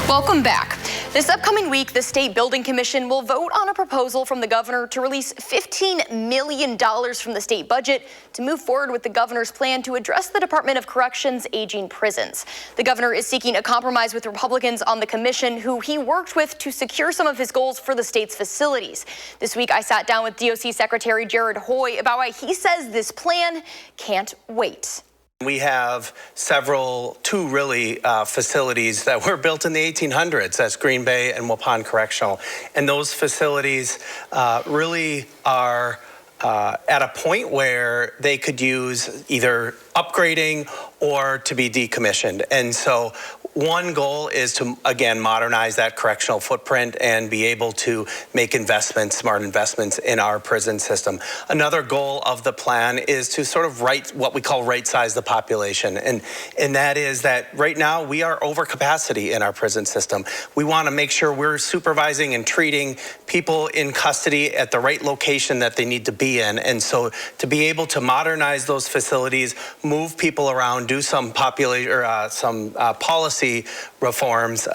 Welcome back. This upcoming week, the State Building Commission will vote on a proposal from the governor to release $15 million from the state budget to move forward with the governor's plan to address the Department of Corrections' aging prisons. The governor is seeking a compromise with Republicans on the commission, who he worked with to secure some of his goals for the state's facilities. This week, I sat down with DOC Secretary Jared Hoy about why he says this plan can't wait. We have two really facilities that were built in the 1800s. That's Green Bay and Waupun Correctional. And those facilities really are at a point where they could use either upgrading or to be decommissioned. And so one goal is to, again, modernize that correctional footprint and be able to make investments, smart investments in our prison system. Another goal of the plan is to sort of what we call right-size the population. And that is that right now we are over capacity in our prison system. We want to make sure we're supervising and treating people in custody at the right location that they need to be in. And so to be able to modernize those facilities, move people around, do some population or some policy reforms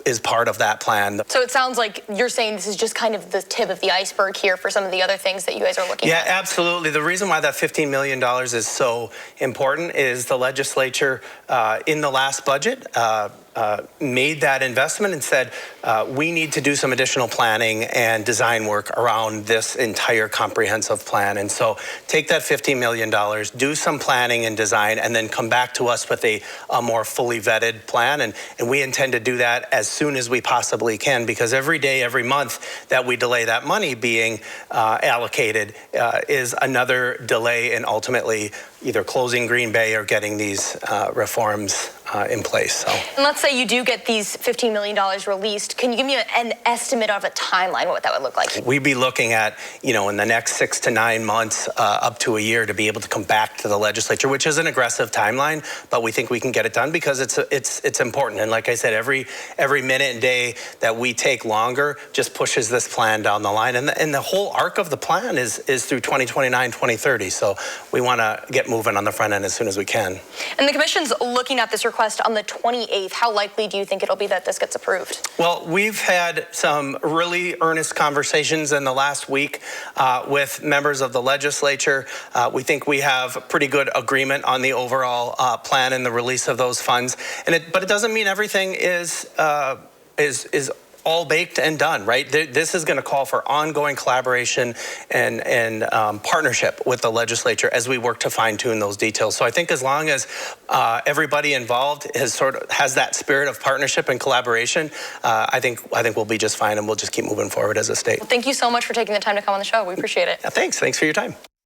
is part of that plan. So it sounds like you're saying this is just kind of the tip of the iceberg here for some of the other things that you guys are looking at. Yeah, absolutely. The reason why that $15 million is so important is the legislature in the last budget made that investment and said we need to do some additional planning and design work around this entire comprehensive plan. And so take that $15 million, do some planning and design, and then come back to us with a more fully vetted plan. And we intend to do that as soon as we possibly can, because every day, every month that we delay that money being allocated is another delay in ultimately either closing Green Bay or getting these reforms in place. So. And let's say you do get these $15 million released. Can you give me an estimate of a timeline, what that would look like? We'd be looking at, in the next 6 to 9 months, up to a year, to be able to come back to the legislature, which is an aggressive timeline, but we think we can get it done because it's important. And like I said, every minute and day that we take longer just pushes this plan down the line. And the whole arc of the plan is through 2029, 2030. So we want to get moving on the front end as soon as we can. And the commission's looking at this request on the 28th. How likely do you think it'll be that this gets approved? Well, we've had some really earnest conversations in the last week with members of the legislature. We think we have pretty good agreement on the overall plan and the release of those funds. But it doesn't mean everything is all baked and done, right? This is going to call for ongoing collaboration and partnership with the legislature as we work to fine-tune those details. So I think as long as everybody involved has that spirit of partnership and collaboration, I think we'll be just fine, and we'll just keep moving forward as a state. Well, thank you so much for taking the time to come on the show. We appreciate it. Yeah, thanks for your time.